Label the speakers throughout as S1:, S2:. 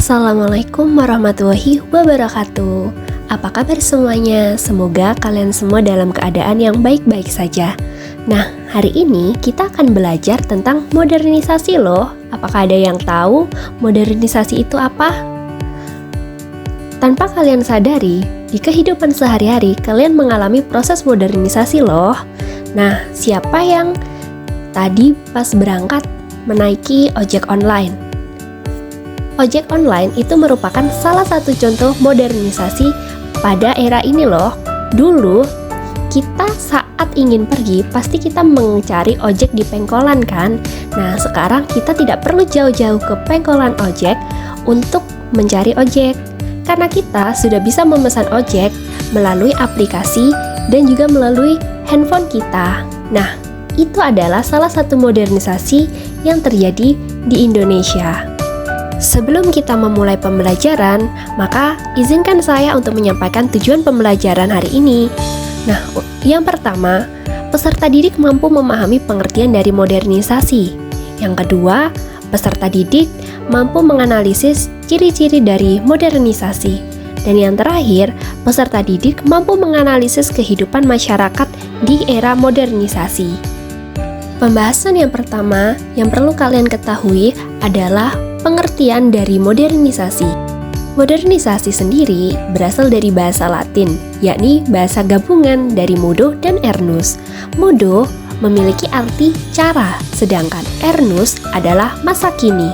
S1: Assalamualaikum warahmatullahi wabarakatuh. Apa kabar semuanya? Semoga kalian semua dalam keadaan yang baik-baik saja. Nah, hari ini kita akan belajar tentang modernisasi loh. Apakah ada yang tahu modernisasi itu apa? Tanpa kalian sadari, di kehidupan sehari-hari kalian mengalami proses modernisasi loh. Nah, siapa yang tadi pas berangkat menaiki ojek online? Ojek online itu merupakan salah satu contoh modernisasi pada era ini loh. Dulu, kita saat ingin pergi, pasti kita mencari ojek di pengkolan kan? Nah, sekarang kita tidak perlu jauh-jauh ke pengkolan ojek untuk mencari ojek. Karena kita sudah bisa memesan ojek melalui aplikasi dan juga melalui handphone kita. Nah, itu adalah salah satu modernisasi yang terjadi di Indonesia. Sebelum kita memulai pembelajaran, maka izinkan saya untuk menyampaikan tujuan pembelajaran hari ini. Nah, yang pertama, peserta didik mampu memahami pengertian dari modernisasi. Yang kedua, peserta didik mampu menganalisis ciri-ciri dari modernisasi. Dan yang terakhir, peserta didik mampu menganalisis kehidupan masyarakat di era modernisasi. Pembahasan yang pertama yang perlu kalian ketahui adalah pengertian dari modernisasi. Modernisasi sendiri berasal dari bahasa Latin, yakni bahasa gabungan dari modo dan ernus. Modo memiliki arti cara, sedangkan ernus adalah masa kini.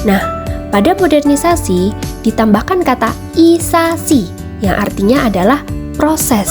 S1: Nah, pada modernisasi ditambahkan kata isasi, yang artinya adalah proses.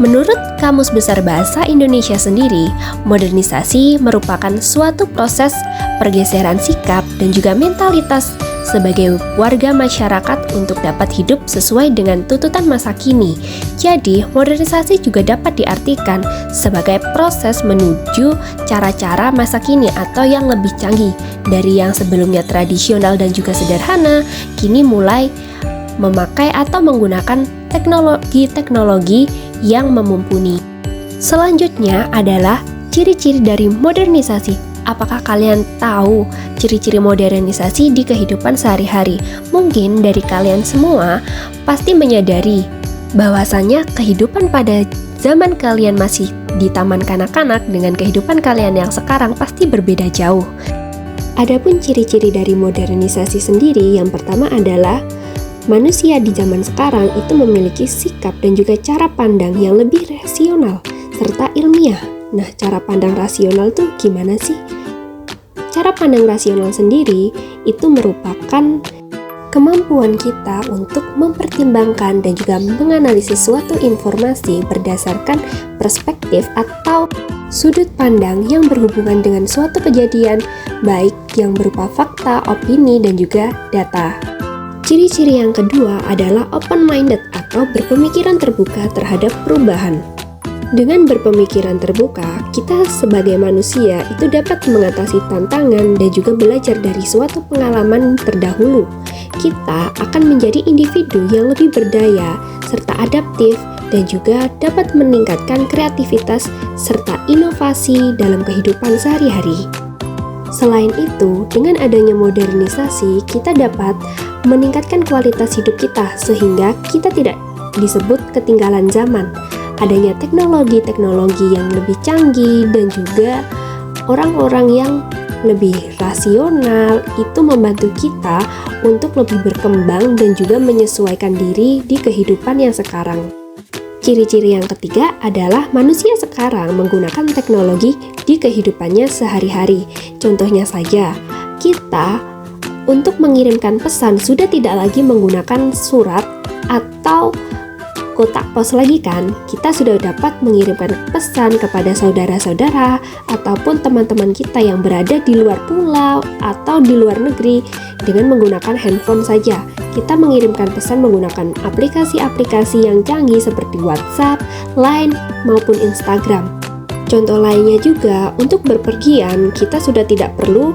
S1: Menurut Kamus Besar Bahasa Indonesia sendiri, modernisasi merupakan suatu proses pergeseran sikap dan juga mentalitas sebagai warga masyarakat untuk dapat hidup sesuai dengan tuntutan masa kini. Jadi, modernisasi juga dapat diartikan sebagai proses menuju cara-cara masa kini atau yang lebih canggih dari yang sebelumnya tradisional dan juga sederhana, kini mulai memakai atau menggunakan teknologi-teknologi yang mumpuni. Selanjutnya adalah ciri-ciri dari modernisasi. Apakah kalian tahu ciri-ciri modernisasi di kehidupan sehari-hari? Mungkin dari kalian semua pasti menyadari bahwasannya kehidupan pada zaman kalian masih di taman kanak-kanak dengan kehidupan kalian yang sekarang pasti berbeda jauh. Adapun ciri-ciri dari modernisasi sendiri, yang pertama adalah manusia di zaman sekarang itu memiliki sikap dan juga cara pandang yang lebih rasional serta ilmiah. Nah, cara pandang rasional tuh gimana sih? Cara pandang rasional sendiri itu merupakan kemampuan kita untuk mempertimbangkan dan juga menganalisis suatu informasi berdasarkan perspektif atau sudut pandang yang berhubungan dengan suatu kejadian, baik yang berupa fakta, opini, dan juga data. Ciri-ciri yang kedua adalah open-minded atau berpemikiran terbuka terhadap perubahan. Dengan berpemikiran terbuka, kita sebagai manusia itu dapat mengatasi tantangan dan juga belajar dari suatu pengalaman terdahulu. Kita akan menjadi individu yang lebih berdaya serta adaptif dan juga dapat meningkatkan kreativitas serta inovasi dalam kehidupan sehari-hari. Selain itu, dengan adanya modernisasi, kita dapat meningkatkan kualitas hidup kita sehingga kita tidak disebut ketinggalan zaman. Adanya teknologi-teknologi yang lebih canggih dan juga orang-orang yang lebih rasional itu membantu kita untuk lebih berkembang dan juga menyesuaikan diri di kehidupan yang sekarang. Ciri-ciri yang ketiga adalah manusia sekarang menggunakan teknologi di kehidupannya sehari-hari. Contohnya saja, kita untuk mengirimkan pesan sudah tidak lagi menggunakan surat atau kotak pos lagi kan. Kita sudah dapat mengirimkan pesan kepada saudara-saudara ataupun teman-teman kita yang berada di luar pulau atau di luar negeri dengan menggunakan handphone saja. Kita mengirimkan pesan menggunakan aplikasi-aplikasi yang canggih seperti WhatsApp, Line, maupun Instagram. Contoh lainnya juga, untuk berpergian kita sudah tidak perlu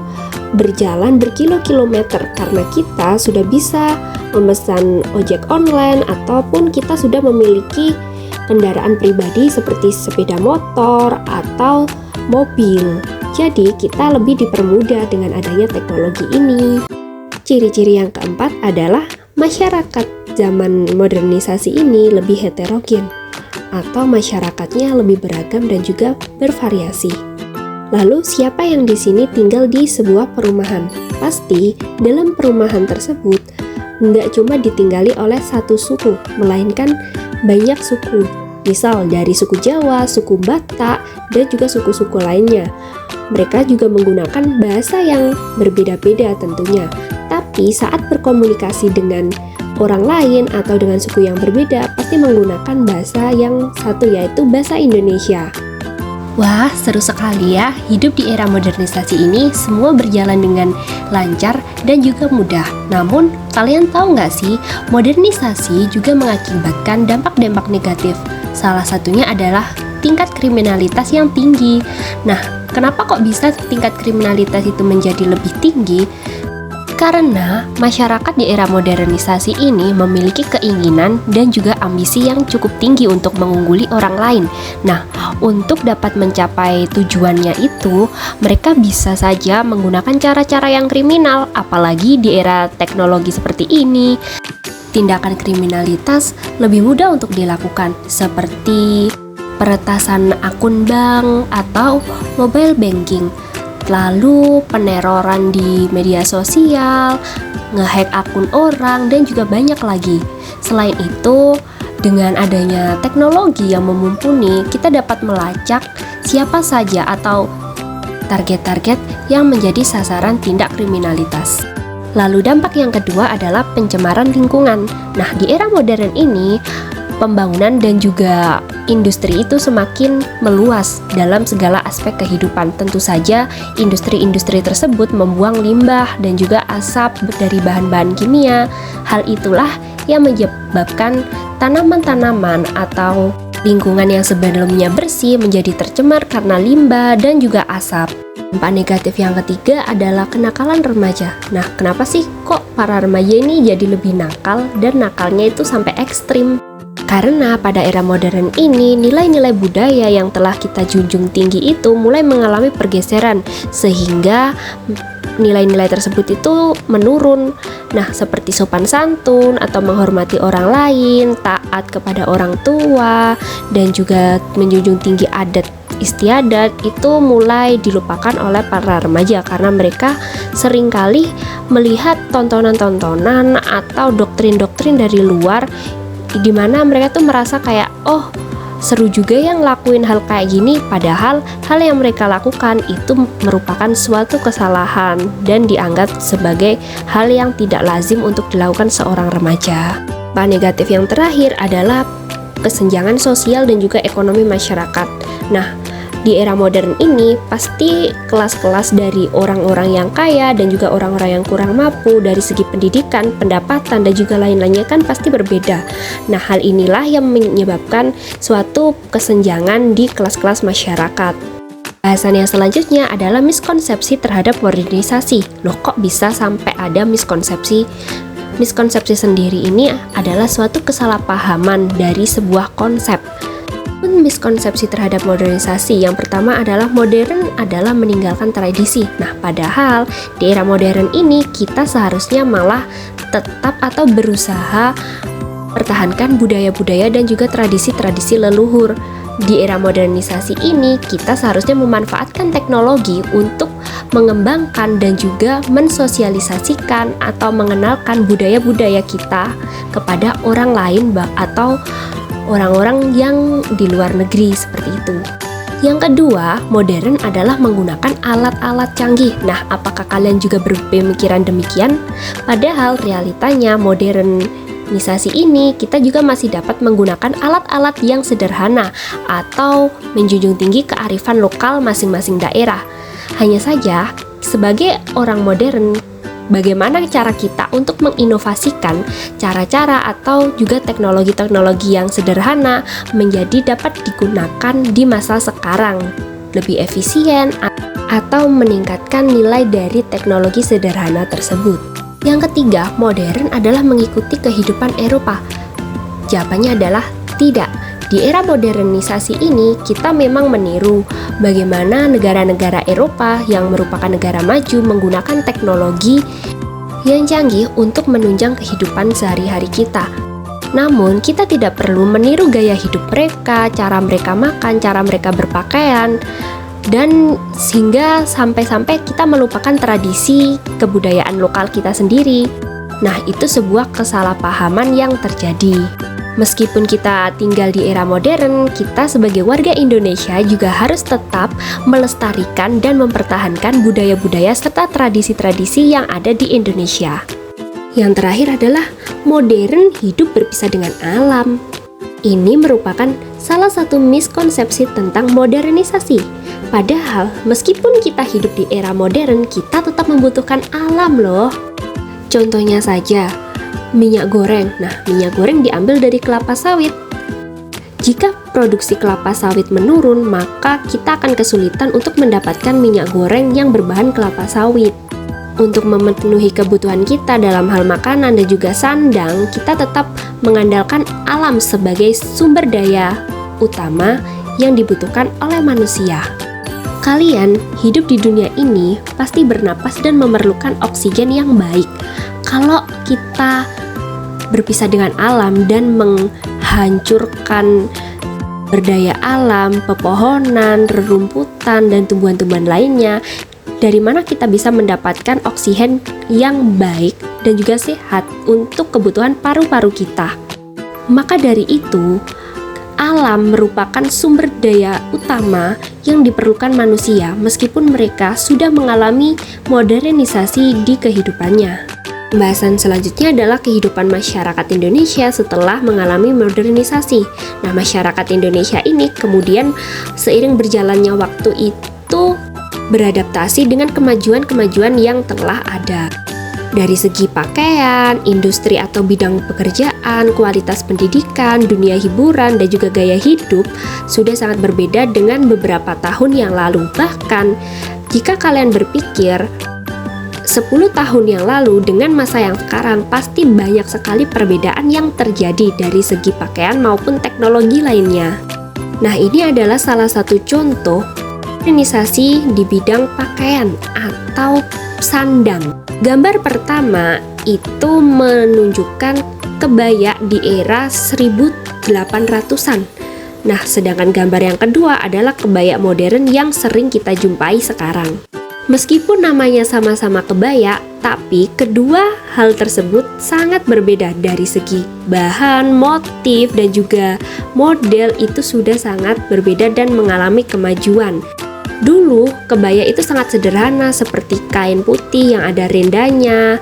S1: berjalan berkilo-kilometer karena kita sudah bisa memesan ojek online ataupun kita sudah memiliki kendaraan pribadi seperti sepeda motor atau mobil. Jadi kita lebih dipermudah dengan adanya teknologi ini. ciri-ciri yang keempat adalah masyarakat zaman modernisasi ini lebih heterogen, atau masyarakatnya lebih beragam dan juga bervariasi. Lalu siapa yang di sini tinggal di sebuah perumahan? Pasti dalam perumahan tersebut nggak cuma ditinggali oleh satu suku, melainkan banyak suku. Misal dari suku Jawa, suku Batak, dan juga suku-suku lainnya. Mereka juga menggunakan bahasa yang berbeda-beda tentunya. Tapi saat berkomunikasi dengan orang lain atau dengan suku yang berbeda, pasti menggunakan bahasa yang satu, yaitu bahasa Indonesia. Wah, seru sekali ya. Hidup di era modernisasi ini semua berjalan dengan lancar dan juga mudah. Namun, kalian tahu nggak sih, modernisasi juga mengakibatkan dampak-dampak negatif. Salah satunya adalah tingkat kriminalitas yang tinggi. Nah, kenapa kok bisa tingkat kriminalitas itu menjadi lebih tinggi? Karena masyarakat di era modernisasi ini memiliki keinginan dan juga ambisi yang cukup tinggi untuk mengungguli orang lain. Nah, untuk dapat mencapai tujuannya itu, mereka bisa saja menggunakan cara-cara yang kriminal, apalagi di era teknologi seperti ini. Tindakan kriminalitas lebih mudah untuk dilakukan, seperti peretasan akun bank atau mobile banking. Lalu peneroran di media sosial, ngehack akun orang, dan juga banyak lagi. Selain itu, dengan adanya teknologi yang mumpuni, kita dapat melacak siapa saja atau target-target yang menjadi sasaran tindak kriminalitas. Lalu dampak yang kedua adalah pencemaran lingkungan. Nah, di era modern ini, pembangunan dan juga industri itu semakin meluas dalam segala aspek kehidupan. Tentu saja industri-industri tersebut membuang limbah dan juga asap dari bahan-bahan kimia. Hal itulah yang menyebabkan tanaman-tanaman atau lingkungan yang sebelumnya bersih menjadi tercemar karena limbah dan juga asap. Dampak negatif yang ketiga adalah kenakalan remaja. Nah, kenapa sih kok para remaja ini jadi lebih nakal dan nakalnya itu sampai ekstrim? Karena pada era modern ini, nilai-nilai budaya yang telah kita junjung tinggi itu mulai mengalami pergeseran, sehingga nilai-nilai tersebut itu menurun. Nah, seperti sopan santun atau menghormati orang lain, taat kepada orang tua, dan juga menjunjung tinggi adat istiadat itu mulai dilupakan oleh para remaja karena mereka seringkali melihat tontonan-tontonan atau doktrin-doktrin dari luar, di mana mereka tuh merasa kayak, oh seru juga yang ngelakuin hal kayak gini, padahal hal yang mereka lakukan itu merupakan suatu kesalahan dan dianggap sebagai hal yang tidak lazim untuk dilakukan seorang remaja. Dampak negatif yang terakhir adalah kesenjangan sosial dan juga ekonomi masyarakat. Nah, di era modern ini pasti kelas-kelas dari orang-orang yang kaya dan juga orang-orang yang kurang mampu dari segi pendidikan, pendapatan, dan juga lain-lainnya kan pasti berbeda. Nah, hal inilah yang menyebabkan suatu kesenjangan di kelas-kelas masyarakat. Bahasan yang selanjutnya adalah miskonsepsi terhadap modernisasi. Loh, kok bisa sampai ada miskonsepsi? Miskonsepsi sendiri ini adalah suatu kesalahpahaman dari sebuah konsep. Miskonsepsi terhadap modernisasi yang pertama adalah modern adalah meninggalkan tradisi. Nah, padahal di era modern ini kita seharusnya malah tetap atau berusaha pertahankan budaya-budaya dan juga tradisi-tradisi leluhur. Di era modernisasi ini kita seharusnya memanfaatkan teknologi untuk mengembangkan dan juga mensosialisasikan atau mengenalkan budaya-budaya kita kepada orang lain atau orang-orang yang di luar negeri seperti itu. Yang kedua, modern adalah menggunakan alat-alat canggih. Nah, apakah kalian juga berpemikiran demikian? Padahal realitanya modernisasi ini kita juga masih dapat menggunakan alat-alat yang sederhana atau menjunjung tinggi kearifan lokal masing-masing daerah. Hanya saja, sebagai orang modern, bagaimana cara kita untuk menginovasikan cara-cara atau juga teknologi-teknologi yang sederhana menjadi dapat digunakan di masa sekarang lebih efisien atau meningkatkan nilai dari teknologi sederhana tersebut. Yang ketiga, modern adalah mengikuti kehidupan Eropa. Jawabannya adalah tidak. Di era modernisasi ini, kita memang meniru bagaimana negara-negara Eropa yang merupakan negara maju menggunakan teknologi yang canggih untuk menunjang kehidupan sehari-hari kita. Namun, kita tidak perlu meniru gaya hidup mereka, cara mereka makan, cara mereka berpakaian, dan sehingga sampai-sampai kita melupakan tradisi kebudayaan lokal kita sendiri. Nah, itu sebuah kesalahpahaman yang terjadi. Meskipun kita tinggal di era modern, kita sebagai warga Indonesia juga harus tetap melestarikan dan mempertahankan budaya-budaya serta tradisi-tradisi yang ada di Indonesia. Yang terakhir adalah modern hidup berpisah dengan alam. Ini merupakan salah satu miskonsepsi tentang modernisasi. Padahal, meskipun kita hidup di era modern, kita tetap membutuhkan alam loh. Contohnya saja, minyak goreng. Nah, minyak goreng diambil dari kelapa sawit. Jika produksi kelapa sawit menurun, maka kita akan kesulitan untuk mendapatkan minyak goreng yang berbahan kelapa sawit. Untuk memenuhi kebutuhan kita dalam hal makanan dan juga sandang, kita tetap mengandalkan alam sebagai sumber daya utama yang dibutuhkan oleh manusia. Kalian hidup di dunia ini pasti bernapas dan memerlukan oksigen yang baik. Kalau kita berpisah dengan alam dan menghancurkan berdaya alam, pepohonan, rerumputan, dan tumbuhan-tumbuhan lainnya, dari mana kita bisa mendapatkan oksigen yang baik dan juga sehat untuk kebutuhan paru-paru kita? Maka dari itu, alam merupakan sumber daya utama yang diperlukan manusia meskipun mereka sudah mengalami modernisasi di kehidupannya. Pembahasan selanjutnya adalah kehidupan masyarakat Indonesia setelah mengalami modernisasi. Nah, masyarakat Indonesia ini kemudian seiring berjalannya waktu itu beradaptasi dengan kemajuan-kemajuan yang telah ada. Dari segi pakaian, industri atau bidang pekerjaan, kualitas pendidikan, dunia hiburan, dan juga gaya hidup sudah sangat berbeda dengan beberapa tahun yang lalu. Bahkan, jika kalian berpikir 10 tahun yang lalu dengan masa yang sekarang, pasti banyak sekali perbedaan yang terjadi dari segi pakaian maupun teknologi lainnya. Nah, ini adalah salah satu contoh modernisasi di bidang pakaian atau sandang. Gambar pertama itu menunjukkan kebaya di era 1800-an. Nah, sedangkan gambar yang kedua adalah kebaya modern yang sering kita jumpai sekarang. Meskipun namanya sama-sama kebaya, tapi kedua hal tersebut sangat berbeda dari segi bahan, motif, dan juga model itu sudah sangat berbeda dan mengalami kemajuan. Dulu, kebaya itu sangat sederhana seperti kain putih yang ada rendanya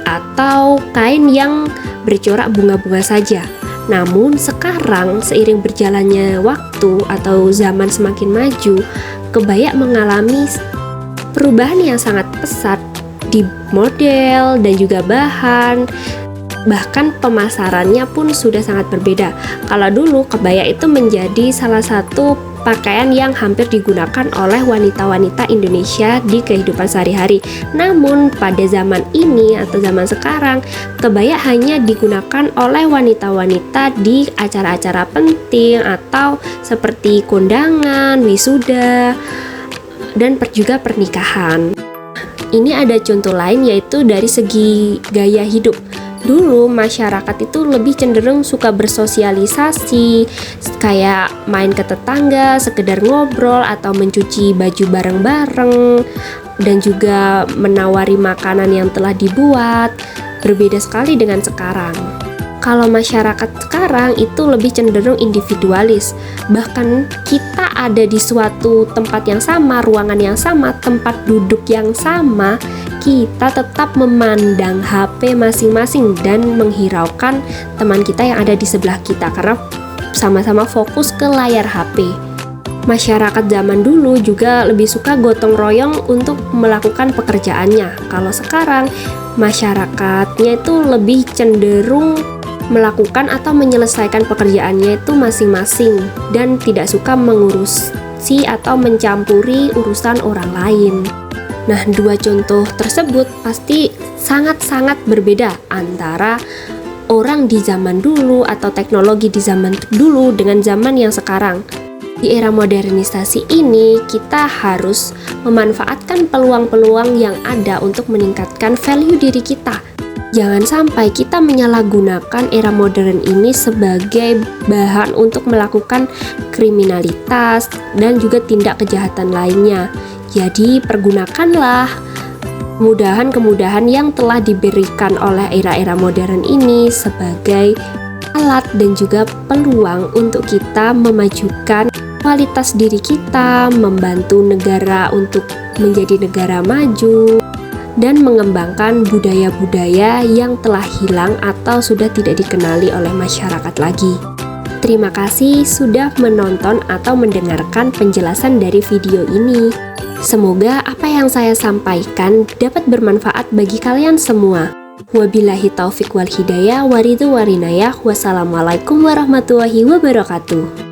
S1: atau kain yang bercorak bunga-bunga saja. Namun sekarang seiring berjalannya waktu atau zaman semakin maju, kebaya mengalami perubahan yang sangat pesat di model dan juga bahan, bahkan pemasarannya pun sudah sangat berbeda. Kalau dulu kebaya itu menjadi salah satu pakaian yang hampir digunakan oleh wanita-wanita Indonesia di kehidupan sehari-hari. Namun pada zaman ini atau zaman sekarang, kebaya hanya digunakan oleh wanita-wanita di acara-acara penting atau seperti kondangan, wisuda, dan juga pernikahan. Ini ada contoh lain yaitu dari segi gaya hidup. Dulu masyarakat itu lebih cenderung suka bersosialisasi, kayak main ke tetangga, sekedar ngobrol atau mencuci baju bareng-bareng, dan juga menawari makanan yang telah dibuat. Berbeda sekali dengan sekarang. Kalau masyarakat sekarang itu lebih cenderung individualis. Bahkan kita ada di suatu tempat yang sama, ruangan yang sama, tempat duduk yang sama, kita tetap memandang HP masing-masing dan menghiraukan teman kita yang ada di sebelah kita karena sama-sama fokus ke layar HP. Masyarakat zaman dulu juga lebih suka gotong royong untuk melakukan pekerjaannya. Kalau sekarang masyarakatnya itu lebih cenderung melakukan atau menyelesaikan pekerjaannya itu masing-masing dan tidak suka mengurusi atau mencampuri urusan orang lain. Nah, dua contoh tersebut pasti sangat-sangat berbeda antara orang di zaman dulu atau teknologi di zaman dulu dengan zaman yang sekarang. Di era modernisasi ini, kita harus memanfaatkan peluang-peluang yang ada untuk meningkatkan meningkatkan value diri kita. Jangan sampai kita menyalahgunakan era modern ini sebagai bahan untuk melakukan kriminalitas dan juga tindak kejahatan lainnya. Jadi pergunakanlah kemudahan-kemudahan yang telah diberikan oleh era-era modern ini sebagai alat dan juga peluang untuk kita memajukan kualitas diri kita, membantu negara untuk menjadi negara maju, dan mengembangkan budaya-budaya yang telah hilang atau sudah tidak dikenali oleh masyarakat lagi. Terima kasih sudah menonton atau mendengarkan penjelasan dari video ini. Semoga apa yang saya sampaikan dapat bermanfaat bagi kalian semua. Wabillahi taufiq wal hidayah, waridhu warinayah, wassalamualaikum warahmatullahi wabarakatuh.